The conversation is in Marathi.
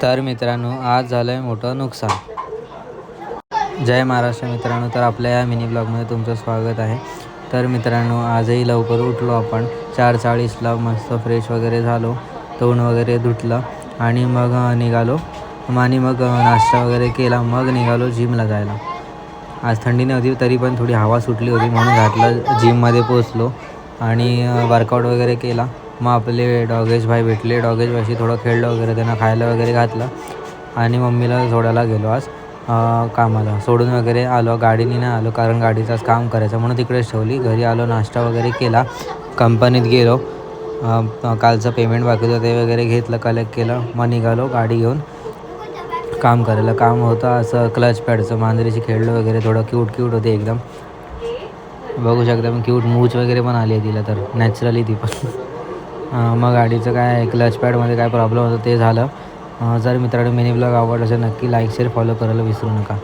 तर मित्रांनो, आज झालं आहे मोठं नुकसान. जय महाराष्ट्र मित्रांनो. तर आपल्या या मिनी ब्लॉगमध्ये तुमचं स्वागत आहे. तर मित्रांनो, आजही लवकर उठलो आपण 4:40ला. मस्त फ्रेश वगैरे झालो, तोंड वगैरे धुतलं आणि मग निघालो. आणि मग नाश्ता वगैरे केला, मग निघालो जिमला जायला. आज थंडी नव्हती तरी पण थोडी हवा सुटली होती म्हणून घातलं. जिममध्ये पोचलो आणि वर्कआउट वगैरे केला. मग आपले डॉगेश भाई भेटले. डॉगेश भाईशी थोडं खेळलं वगैरे, त्यांना खायला वगैरे घातलं आणि मम्मीला सोडायला गेलो आज कामाला. सोडून वगैरे आलो. गाडीने नाही आलो कारण गाडीचाच काम करायचं म्हणून तिकडेच ठेवली. घरी आलो, नाश्ता वगैरे केला, कंपनीत गेलो. कालचं पेमेंट बाकी होतं ते वगैरे घेतलं, कलेक्ट केलं. मग निघालो गाडी घेऊन काम करायला. काम होतं असं क्लच पॅडचं. मांजरीशी खेळलं वगैरे, थोडं क्यूट होते एकदम. बघू शकता मी क्यूट मूछ वगैरे पण आली आहे तिला, तर नॅचरली ती पण. मग गाडीचं काय क्लच पॅडमध्ये काय प्रॉब्लेम होतं ते झालं. जर मित्रांनो मिनी ब्लॉग आवडला असेल नक्की लाईक शेअर फॉलो करायला विसरू नका.